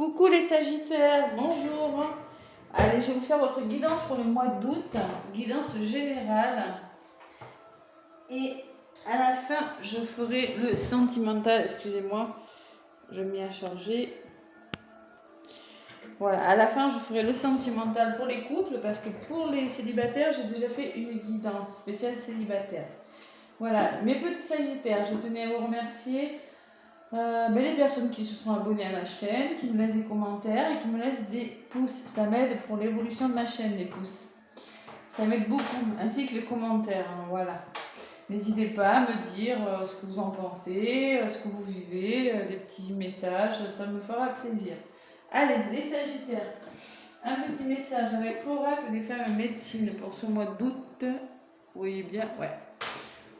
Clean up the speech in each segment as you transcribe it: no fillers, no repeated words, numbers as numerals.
Coucou les Sagittaires, bonjour. Allez, je vais vous faire votre guidance pour le mois d'août, guidance générale. Et à la fin, je ferai le sentimental. Excusez-moi, je m'y ai chargé. Voilà, à la fin, je ferai le sentimental pour les couples parce que pour les célibataires, j'ai déjà fait une guidance spéciale célibataire. Voilà, mes petits Sagittaires, je tenais à vous remercier. Les personnes qui se sont abonnées à ma chaîne, qui me laissent des commentaires et qui me laissent des pouces. Ça m'aide pour l'évolution de ma chaîne, les pouces. Ça m'aide beaucoup, ainsi que les commentaires. Hein, voilà. N'hésitez pas à me dire ce que vous en pensez, ce que vous vivez, des petits messages, ça me fera plaisir. Allez, les Sagittaires, un petit message avec l'oracle des femmes médecine pour ce mois d'août. Vous voyez bien, ouais.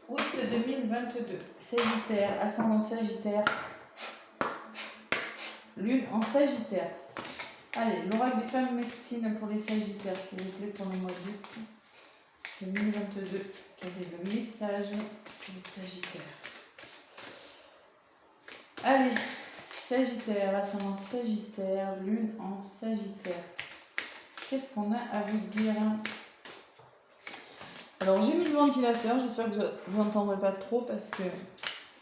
Août 2022, Sagittaire, ascendant Sagittaire, Lune en Sagittaire. Allez, l'oracle des femmes médecine pour les Sagittaires, s'il vous plaît, pour le mois d'août 2022. Quel est le message pour les Sagittaires? Allez, Sagittaire, ascendant Sagittaire, Lune en Sagittaire. Qu'est-ce qu'on a à vous dire? Alors, j'ai mis le ventilateur, j'espère que vous n'entendrez pas trop parce que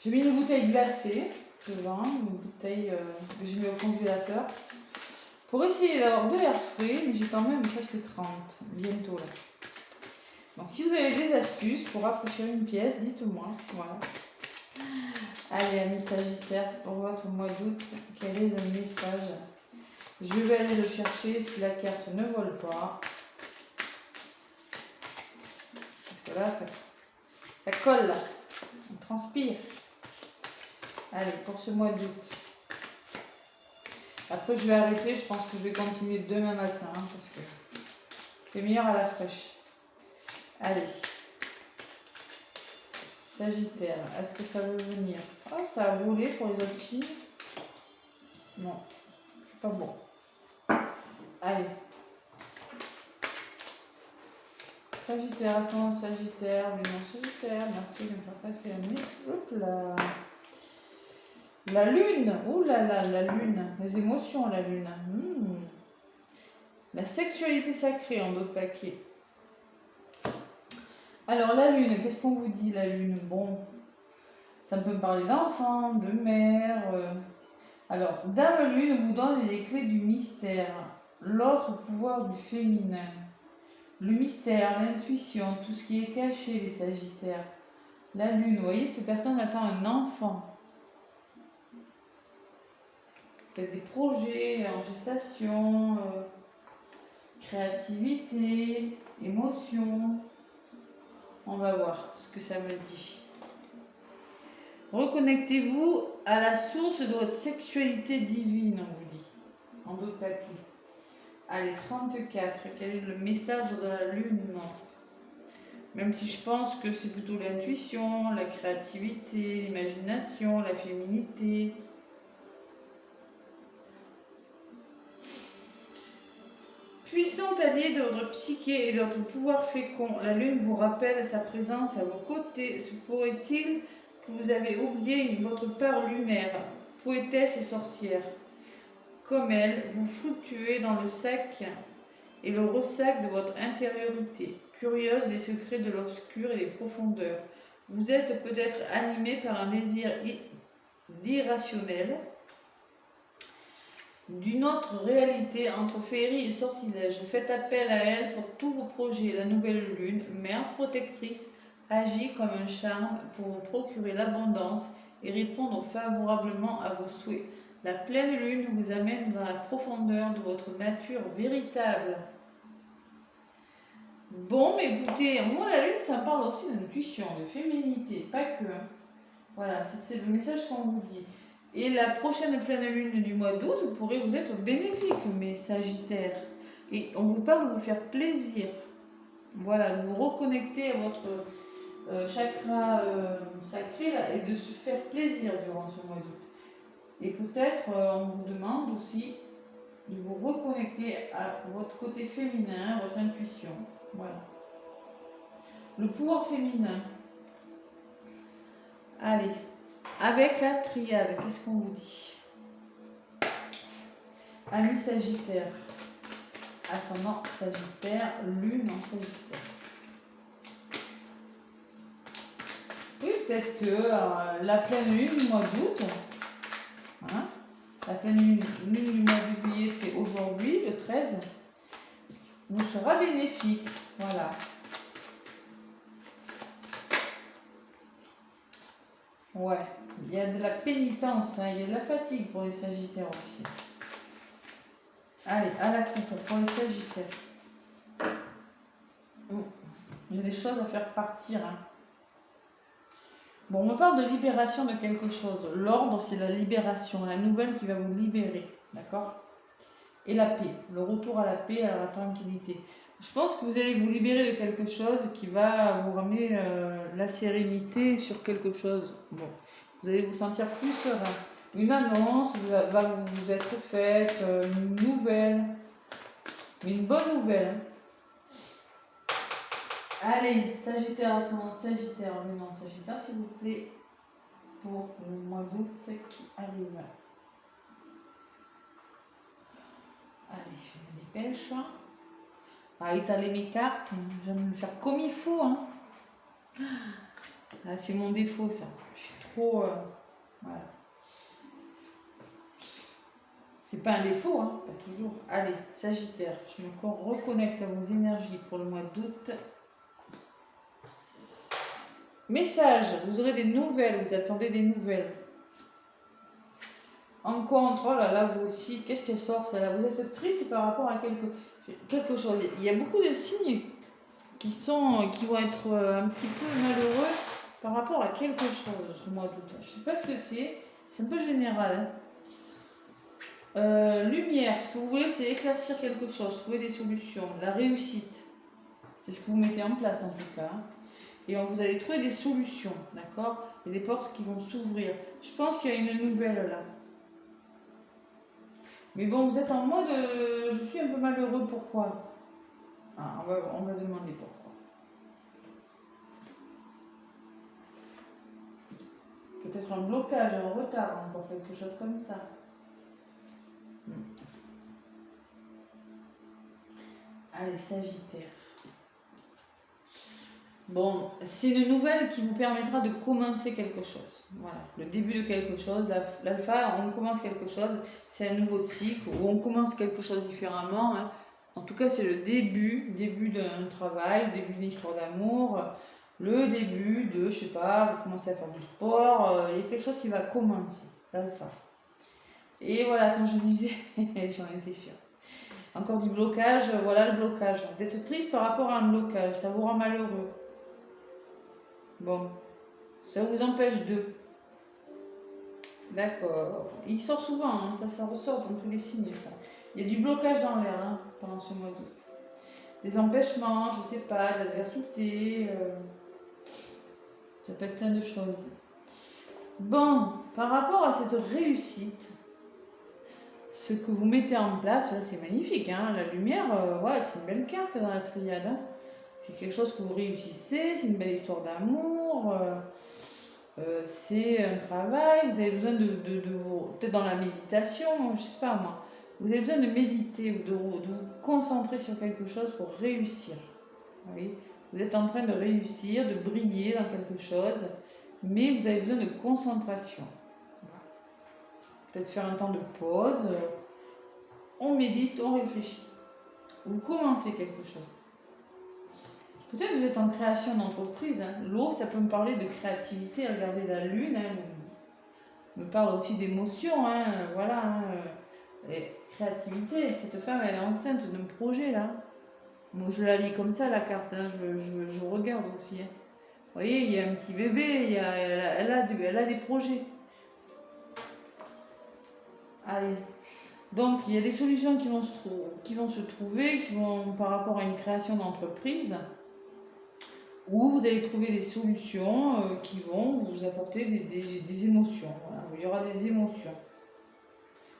j'ai mis une bouteille glacée devant, une bouteille que j'ai mis au congélateur pour essayer d'avoir de l'air frais, mais j'ai quand même presque 30 bientôt là. Donc, si vous avez des astuces pour rafraîchir une pièce, dites-moi. Voilà. Allez, amis Sagittaire, pour votre mois d'août, quel est le message? Je vais aller le chercher si la carte ne vole pas. Parce que là, ça colle là. On transpire. Allez, pour ce mois d'août. Après, je vais arrêter. Je pense que je vais continuer demain matin. Hein, parce que c'est meilleur à la fraîche. Allez. Sagittaire, est-ce que ça veut venir? Oh, ça a volé pour les autres filles. Non, c'est pas bon. Allez. Sagittaire, ascendant Sagittaire, Lune en Sagittaire. Merci de me faire passer la minute. Hop là. La lune, ouh là là, la lune, les émotions, la lune. La sexualité sacrée en d'autres paquets. Alors la lune, qu'est-ce qu'on vous dit la lune? Bon, ça peut me parler d'enfants, de mère. Alors, Dame Lune vous donne les clés du mystère, l'autre pouvoir du féminin. Le mystère, l'intuition, tout ce qui est caché, les Sagittaires. La lune, vous voyez, cette personne attend un enfant. Peut-être des projets en gestation, créativité, émotion. On va voir ce que ça me dit. Reconnectez-vous à la source de votre sexualité divine, on vous dit. En d'autres papiers. Allez, 34. Quel est le message de la lune? Même si je pense que c'est plutôt l'intuition, la créativité, l'imagination, la féminité. Puissant allié de votre psyché et de votre pouvoir fécond, la lune vous rappelle sa présence à vos côtés. Se pourrait-il que vous avez oublié votre part lunaire, poétesse et sorcière? Comme elle, vous fluctuez dans le sac et le ressac de votre intériorité, curieuse des secrets de l'obscur et des profondeurs. Vous êtes peut-être animé par un désir d'irrationnel, d'une autre réalité entre féerie et sortilège. Faites appel à elle pour tous vos projets. La nouvelle lune, mère protectrice, agit comme un charme pour vous procurer l'abondance et répondre favorablement à vos souhaits. La pleine lune vous amène dans la profondeur de votre nature véritable. Bon, mais écoutez, moi la lune, ça me parle aussi d'intuition, de féminité, pas que. Hein. Voilà, c'est le message qu'on vous dit. Et la prochaine pleine lune du mois d'août pourrait vous être bénéfique, mes Sagittaires. Et on vous parle de vous faire plaisir. Voilà, de vous reconnecter à votre chakra sacré là, et de se faire plaisir durant ce mois d'août. Et peut-être on vous demande aussi de vous reconnecter à votre côté féminin, à votre intuition. Voilà. Le pouvoir féminin. Allez, avec la triade, qu'est-ce qu'on vous dit? Ami Sagittaire. Ascendant Sagittaire, Lune en Sagittaire. Oui, peut-être que la pleine lune du mois d'août, hein, la pleine lune du mois de juillet, c'est aujourd'hui, le 13, vous sera bénéfique. Voilà. Ouais, il y a de la pénitence, hein, il y a de la fatigue pour les Sagittaires aussi. Allez, à la coupe pour les Sagittaires. Il y a des choses à faire partir. Hein. Bon, on me parle de libération de quelque chose. L'ordre, c'est la libération, la nouvelle qui va vous libérer. D'accord? Et la paix, le retour à la paix, à la tranquillité. Je pense que vous allez vous libérer de quelque chose qui va vous ramener la sérénité sur quelque chose. Bon, vous allez vous sentir plus serein. Une annonce va vous être faite, une nouvelle, une bonne nouvelle. Hein. Allez, Sagittaire, ascendant Sagittaire, Lune en Sagittaire, s'il vous plaît, pour le mois d'août qui arrive. Allez, je me dépêche. À étaler mes cartes, je vais me le faire comme il faut. Hein. Ah, c'est mon défaut, ça. Je suis trop... voilà. C'est pas un défaut, hein, pas toujours. Allez, Sagittaire, je me reconnecte à vos énergies pour le mois d'août. Message, vous aurez des nouvelles, vous attendez des nouvelles. En contre, oh là là, vous aussi, qu'est-ce qu'elle sort celle-là? Vous êtes triste par rapport à quelque chose. Il y a beaucoup de signes qui vont être un petit peu malheureux par rapport à quelque chose ce mois d'août. Je ne sais pas ce que c'est un peu général. Hein. Lumière, ce que vous voulez, c'est éclaircir quelque chose, trouver des solutions, la réussite. C'est ce que vous mettez en place en tout cas. Hein. Et vous allez trouver des solutions, d'accord? Il y a des portes qui vont s'ouvrir. Je pense qu'il y a une nouvelle là. Mais bon, vous êtes en mode, je suis un peu malheureux, pourquoi? Ah, on va demander pourquoi. Peut-être un blocage, un retard, encore quelque chose comme ça. Allez, Sagittaire. Bon, c'est une nouvelle qui vous permettra de commencer quelque chose. Voilà, le début de quelque chose. L'alpha, on commence quelque chose, c'est un nouveau cycle où on commence quelque chose différemment. Hein. En tout cas, c'est le début d'un travail, le début d'une histoire d'amour, le début de, je sais pas, vous commencez à faire du sport, il y a quelque chose qui va commencer, l'alpha. Et voilà, comme je disais, j'en étais sûre. Encore du blocage, voilà le blocage. Vous êtes triste par rapport à un blocage, ça vous rend malheureux. Bon, ça vous empêche de. D'accord. Il sort souvent, hein, ça ressort dans tous les signes, ça. Il y a du blocage dans l'air hein, pendant ce mois d'août. Des empêchements, je sais pas, de l'adversité. Ça peut être plein de choses. Bon, par rapport à cette réussite, ce que vous mettez en place, là, c'est magnifique. Hein, la lumière, ouais, c'est une belle carte dans la triade. Hein. C'est quelque chose que vous réussissez, c'est une belle histoire d'amour. C'est un travail, vous avez besoin de vous, peut-être dans la méditation, je sais pas moi, vous avez besoin de méditer ou de vous concentrer sur quelque chose pour réussir. Oui. Vous êtes en train de réussir, de briller dans quelque chose, mais vous avez besoin de concentration. Peut-être faire un temps de pause, on médite, on réfléchit. Vous commencez quelque chose. Peut-être que vous êtes en création d'entreprise. Hein. L'eau, ça peut me parler de créativité. Regardez la lune, hein, me parle aussi d'émotion. Hein, voilà. Hein, et créativité. Cette femme, elle est enceinte d'un projet là. Moi, je la lis comme ça, la carte. Hein, je regarde aussi. Hein. Vous voyez, il y a un petit bébé. Elle a des projets. Allez. Donc, il y a des solutions qui vont se trouver par rapport à une création d'entreprise. Où vous allez trouver des solutions qui vont vous apporter des émotions. Voilà, où il y aura des émotions.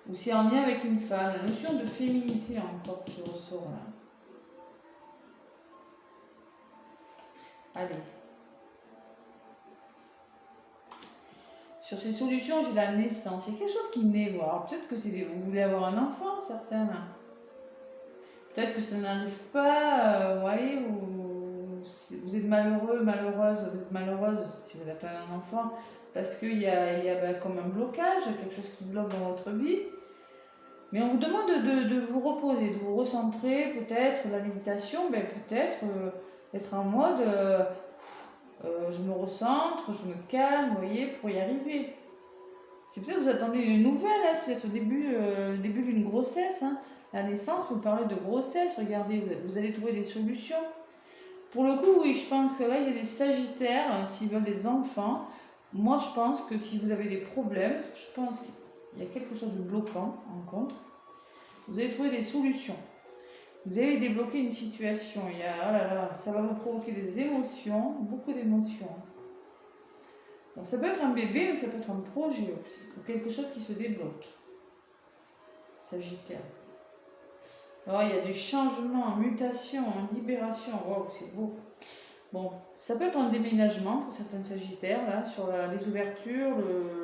Ou c'est en lien avec une femme, la notion de féminité encore qui ressort là. Allez. Sur ces solutions, j'ai la naissance. Il y a quelque chose qui naît. Alors peut-être que vous voulez avoir un enfant, certains. Peut-être que ça n'arrive pas, vous voyez, ou si vous êtes malheureux, malheureuse, vous êtes malheureuse si vous attendez un enfant, parce qu'il y a comme un blocage, quelque chose qui bloque dans votre vie. Mais on vous demande de vous reposer, de vous recentrer, peut-être la méditation, peut-être être en mode je me recentre, je me calme, vous voyez, pour y arriver. C'est peut-être que vous attendez une nouvelle, hein, c'est peut-être au début d'une grossesse. Hein. La naissance, vous parlez de grossesse, regardez, vous allez trouver des solutions. Pour le coup, oui, je pense que là, il y a des sagittaires, s'ils veulent des enfants. Moi, je pense que si vous avez des problèmes, parce que je pense qu'il y a quelque chose de bloquant en contre, vous allez trouver des solutions. Vous allez débloquer une situation. Il y a, oh là là, ça va vous provoquer des émotions, beaucoup d'émotions. Bon, ça peut être un bébé, mais ça peut être un projet aussi. Ou quelque chose qui se débloque. Sagittaire. Alors, il y a du changement, mutation, libération. Waouh, c'est beau. Bon, ça peut être un déménagement pour certains sagittaires, là, sur les ouvertures,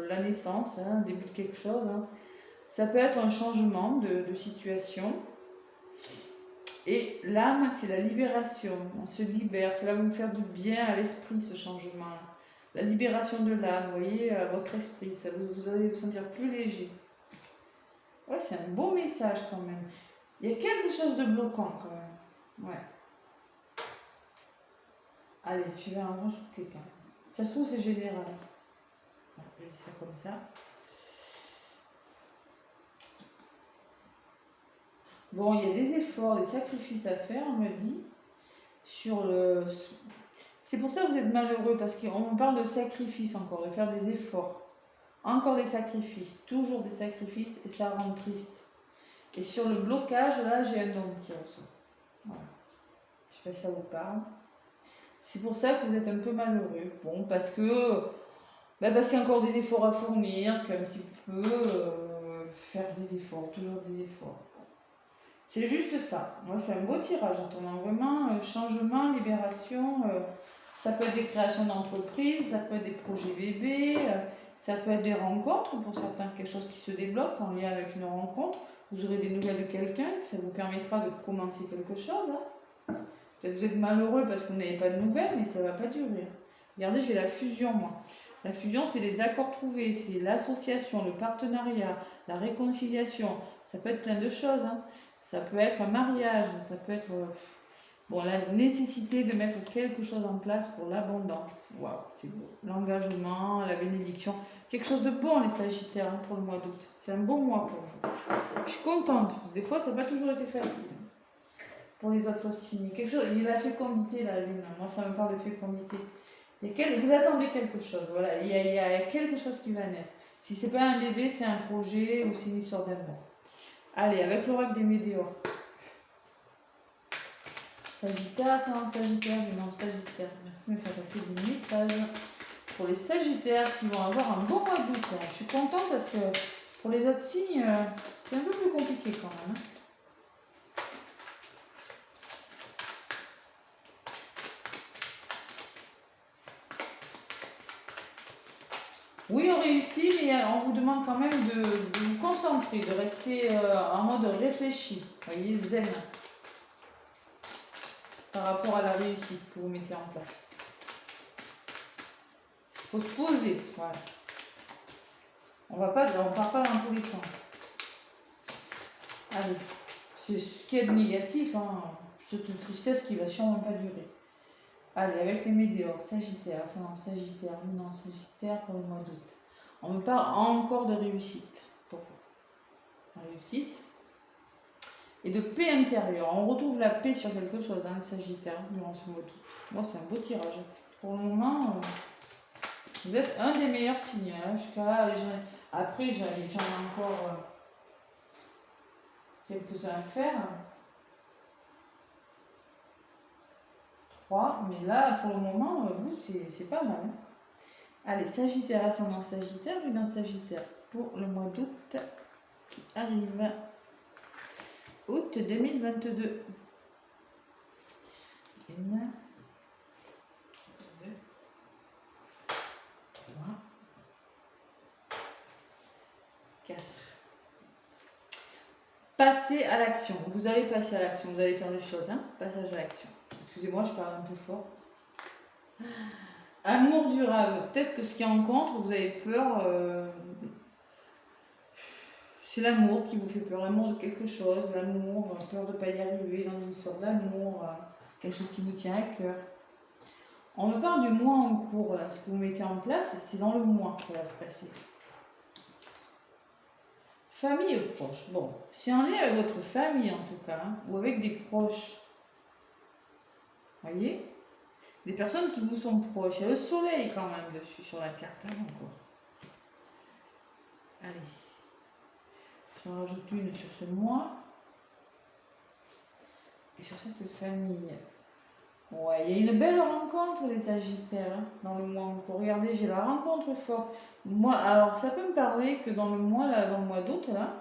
la naissance, hein, le début de quelque chose. Hein. Ça peut être un changement de situation. Et l'âme, c'est la libération. On se libère. Ça va vous faire du bien à l'esprit, ce changement-là. La libération de l'âme, vous voyez, à votre esprit. Ça vous allez vous sentir plus léger. Ouais, c'est un beau message quand même. Il y a quelque chose de bloquant quand même. Ouais. Allez, je vais en rajouter quand même. Ça se trouve, c'est général. Je vais laisser ça comme ça. Bon, il y a des efforts, des sacrifices à faire, on me dit. C'est pour ça que vous êtes malheureux, parce qu'on parle de sacrifice encore, de faire des efforts. Encore des sacrifices, toujours des sacrifices, et ça rend triste. Et sur le blocage, là, j'ai un homme qui ressort. Voilà. Je sais pas si ça vous parle. C'est pour ça que vous êtes un peu malheureux. Bon, parce qu'il y a encore des efforts à fournir, qu'un petit peu faire des efforts, toujours des efforts. C'est juste ça. Moi, c'est un beau tirage. J'attends vraiment changement, libération. Ça peut être des créations d'entreprises, ça peut être des projets bébés, ça peut être des rencontres pour certains, quelque chose qui se débloque en lien avec une rencontre. Vous aurez des nouvelles de quelqu'un, ça vous permettra de commencer quelque chose. Hein. Peut-être que vous êtes malheureux parce que vous n'avez pas de nouvelles, mais ça ne va pas durer. Regardez, j'ai la fusion, moi. La fusion, c'est les accords trouvés, c'est l'association, le partenariat, la réconciliation. Ça peut être plein de choses. Hein. Ça peut être un mariage, ça peut être la nécessité de mettre quelque chose en place pour l'abondance. Waouh, c'est beau. L'engagement, la bénédiction. Quelque chose de bon, les Sagittaires, hein, pour le mois d'août. C'est un beau mois pour vous. Je suis contente, parce que des fois, ça n'a pas toujours été facile. Pour les autres signes. Quelque chose, il y a la fécondité, la lune. Moi, ça me parle de fécondité. Vous attendez quelque chose, voilà. Il y a quelque chose qui va naître. Si c'est pas un bébé, c'est un projet ou c'est une histoire d'amour. Allez, avec l'oracle des météores. Sagittaire, ascendant Sagittaire, non Sagittaire. Merci de me faire passer des messages pour les Sagittaires qui vont avoir un bon mois d'août. Je suis contente parce que pour les autres signes, c'est un peu plus compliqué quand même. Hein. Oui, on réussit, mais on vous demande quand même de vous concentrer, de rester en mode réfléchi, vous voyez, zen, par rapport à la réussite que vous mettez en place. Il faut se poser, voilà. On part pas dans tous les sens. Allez, c'est ce qui est de négatif, hein. C'est une tristesse qui va sûrement pas durer. Allez, avec les météores, Sagittaire, Sagittaire, non, Sagittaire pour le mois d'août. On me parle encore de réussite. Pour réussite. Et de paix intérieure. On retrouve la paix sur quelque chose, hein, Sagittaire, durant ce mois d'août. Moi, c'est un beau tirage. Pour le moment, vous êtes un des meilleurs signes. Hein. Après, j'en ai encore quelques-uns à faire. 3, mais là, pour le moment, vous, c'est pas mal. Hein. Allez, Sagittaire, ascendant Sagittaire, lune en Sagittaire pour le mois d'août qui arrive. Août 2022. 1, 2, 3, Passez à l'action. Vous allez passer à l'action. Vous allez faire les choses. Hein. Passage à l'action. Excusez-moi, je parle un peu fort. Amour durable. Peut-être que ce qui en contre, vous avez peur. C'est l'amour qui vous fait peur. L'amour de quelque chose. L'amour, peur de ne pas y arriver dans une histoire d'amour. Quelque chose qui vous tient à cœur. On me parle du mois en cours. Là. Ce que vous mettez en place, c'est dans le mois que ça va se passer. Famille et proches. Bon, c'est en lien avec votre famille en tout cas, hein, ou avec des proches. Voyez? Des personnes qui vous sont proches. Il y a le soleil quand même dessus sur la carte, hein, encore. Allez. J'en rajoute une sur ce mois. Et sur cette famille. Ouais, il y a une belle rencontre, les Sagittaires, hein, dans le mois en cours. Regardez, j'ai la rencontre forte. Moi, alors, ça peut me parler que dans le mois, là, dans le mois d'août, là,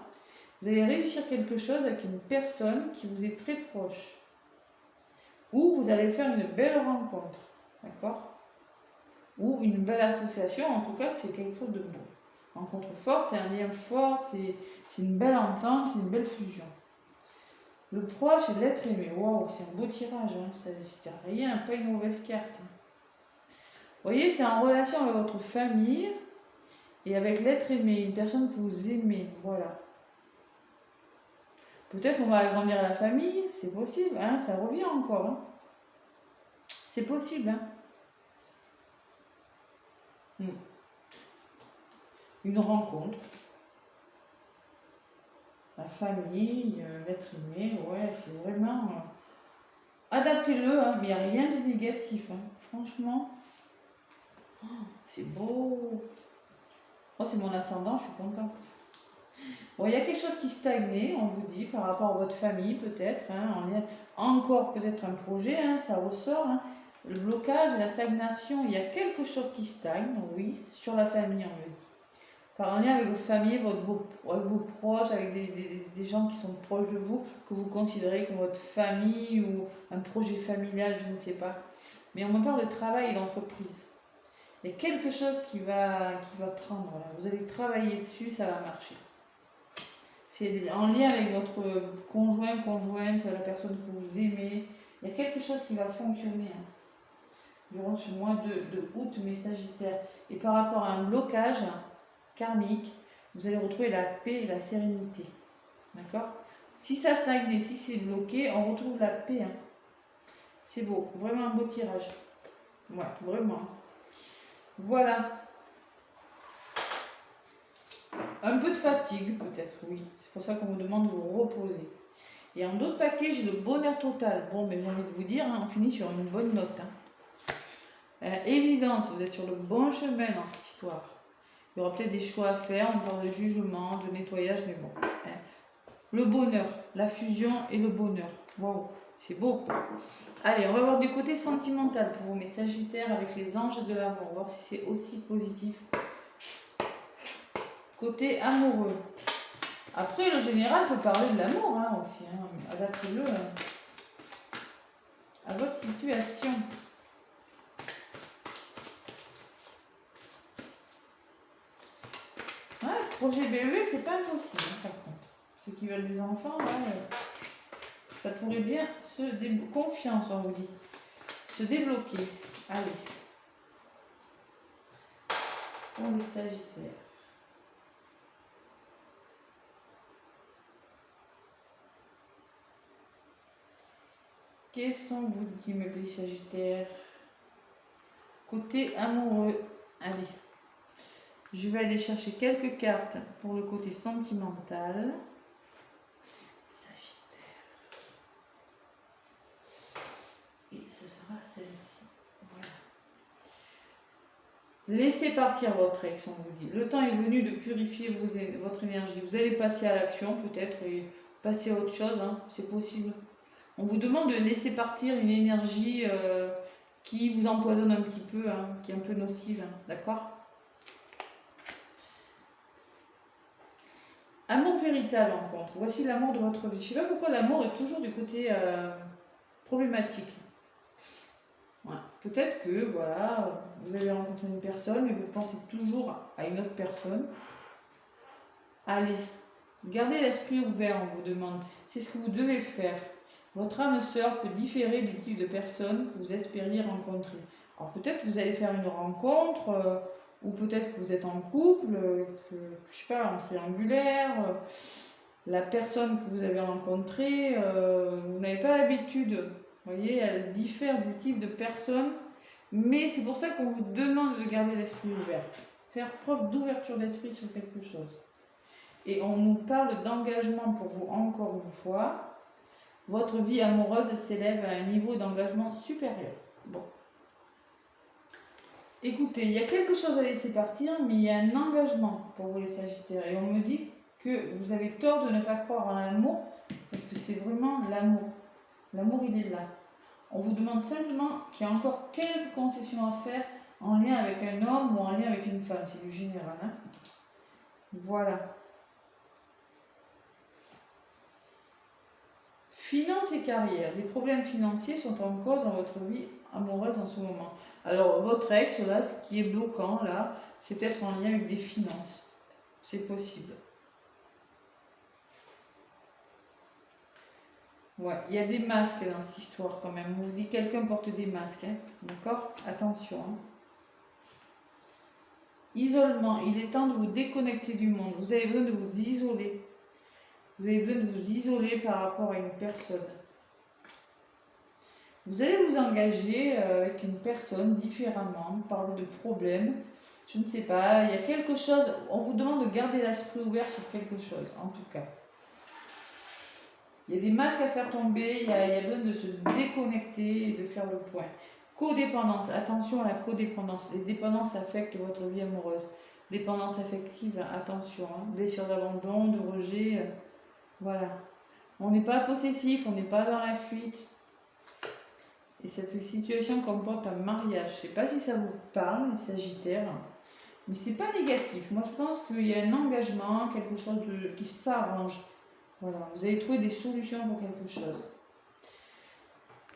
vous allez réussir quelque chose avec une personne qui vous est très proche. Ou vous allez faire une belle rencontre. D'accord? Ou une belle association. En tout cas, c'est quelque chose de beau. Rencontre forte, c'est un lien fort, c'est une belle entente, c'est une belle fusion. Le proche et l'être aimé. Waouh, c'est un beau tirage. Hein. C'est rien, pas une mauvaise carte. Vous voyez, c'est en relation avec votre famille et avec l'être aimé, une personne que vous aimez. Voilà. Peut-être on va agrandir la famille, c'est possible, hein, ça revient encore. Hein. C'est possible. Hein. Une rencontre. La famille, l'être aimé, ouais, c'est vraiment... adaptez-le, hein, mais il n'y a rien de négatif. Hein. Franchement, oh, c'est beau. Oh, c'est mon ascendant, je suis contente. Bon, il y a quelque chose qui stagnait, on vous dit, par rapport à votre famille, peut-être. Hein, encore peut-être un projet, hein, ça ressort. Hein. Le blocage, la stagnation, il y a quelque chose qui stagne, oui, sur la famille, on me dit. Par un lien avec votre famille, vos proches, avec des gens qui sont proches de vous, que vous considérez comme votre famille ou un projet familial, je ne sais pas. Mais on me parle de travail et d'entreprise. Il y a quelque chose qui va prendre. Là. Vous allez travailler dessus, ça va marcher. C'est en lien avec votre conjoint, conjointe, la personne que vous aimez. Il y a quelque chose qui va fonctionner hein, durant ce mois de août, mes Sagittaires. Et par rapport à un blocage karmique, vous allez retrouver la paix et la sérénité. D'accord? Si ça stagne, si c'est bloqué, on retrouve la paix. Hein. C'est beau, vraiment un beau tirage. Ouais, vraiment. Voilà. Un peu de fatigue peut-être, oui. C'est pour ça qu'on vous demande de vous reposer. Et en d'autres paquets, j'ai le bonheur total. Bon, mais j'ai envie de vous dire, hein, on finit sur une bonne note. Hein. Évidence, vous êtes sur le bon chemin dans cette histoire. Il y aura peut-être des choix à faire, on parle de jugement, de nettoyage, mais bon. Hein. Le bonheur, la fusion et le bonheur. Waouh, c'est beau. Allez, on va voir du côté sentimental pour vous, mes Sagittaires, avec les anges de l'amour. Voir si c'est aussi positif. Côté amoureux. Après, le général peut parler de l'amour hein, aussi. Hein. Adaptez-le à votre situation. Ouais, projet bébé, c'est pas impossible, hein, par contre. Ceux qui veulent des enfants, ouais, ça pourrait bien se débloquer. Confiance, on vous dit. Se débloquer. Allez. Pour les Sagittaires. Qu'est-ce qu'on vous dit, mes petits Sagittaires? Côté amoureux. Allez. Je vais aller chercher quelques cartes pour le côté sentimental. Sagittaire. Et ce sera celle-ci. Voilà. Laissez partir votre ex, on vous dit. Le temps est venu de purifier votre énergie. Vous allez passer à l'action peut-être et passer à autre chose. Hein. C'est possible. On vous demande de laisser partir une énergie qui vous empoisonne un petit peu, hein, qui est un peu nocive. Hein, d'accord? Amour véritable en contre. Voici l'amour de votre vie. Je ne sais pas pourquoi l'amour est toujours du côté problématique. Ouais. Peut-être que voilà, vous avez rencontré une personne et vous pensez toujours à une autre personne. Allez, Gardez l'esprit ouvert, on vous demande. C'est ce que vous devez faire. Votre âme sœur peut différer du type de personne que vous espériez rencontrer. Alors peut-être que vous allez faire une rencontre, ou peut-être que vous êtes en couple, que je sais pas, en triangulaire. La personne que vous avez rencontrée, vous n'avez pas l'habitude. Vous voyez, elle diffère du type de personne. Mais c'est pour ça qu'on vous demande de garder l'esprit ouvert. Faire preuve d'ouverture d'esprit sur quelque chose. Et on nous parle d'engagement pour vous encore une fois. Votre vie amoureuse s'élève à un niveau d'engagement supérieur. Bon. Écoutez, il y a quelque chose à laisser partir, mais il y a un engagement pour vous les Sagittaires. Et on me dit que vous avez tort de ne pas croire en l'amour, parce que c'est vraiment l'amour. L'amour, il est là. On vous demande simplement qu'il y a encore quelques concessions à faire en lien avec un homme ou en lien avec une femme. C'est du général. Hein. Voilà. Finances et carrière. Des problèmes financiers sont en cause dans votre vie amoureuse en ce moment. Alors, votre ex, là, ce qui est bloquant, là, c'est peut-être en lien avec des finances. C'est possible. Ouais, il y a des masques dans cette histoire quand même. On vous dit que quelqu'un porte des masques. Hein. D'accord? Attention. Hein. Isolement. Il est temps de vous déconnecter du monde. Vous avez besoin de vous isoler. Vous avez besoin de vous isoler par rapport à une personne. Vous allez vous engager avec une personne différemment, parler de problèmes. Je ne sais pas, il y a quelque chose, on vous demande de garder l'esprit ouvert sur quelque chose, en tout cas. Il y a des masques à faire tomber, il y a besoin de se déconnecter et de faire le point. Codépendance, attention à la codépendance. Les dépendances affectent votre vie amoureuse. Dépendance affective, attention. Hein. Blessure d'abandon, de rejet, voilà. On n'est pas possessif, on n'est pas dans la fuite. Et cette situation comporte un mariage. Je ne sais pas si ça vous parle, les Sagittaires, mais c'est pas négatif. Moi, je pense qu'il y a un engagement, quelque chose qui s'arrange. Voilà, vous avez trouvé des solutions pour quelque chose.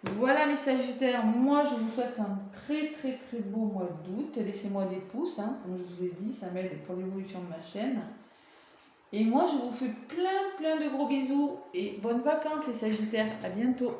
Voilà mes Sagittaires, moi je vous souhaite un très très très beau mois d'août. Laissez-moi des pouces, hein, comme je vous ai dit, ça m'aide pour l'évolution de ma chaîne. Et moi je vous fais plein de gros bisous et bonnes vacances les Sagittaires, à bientôt.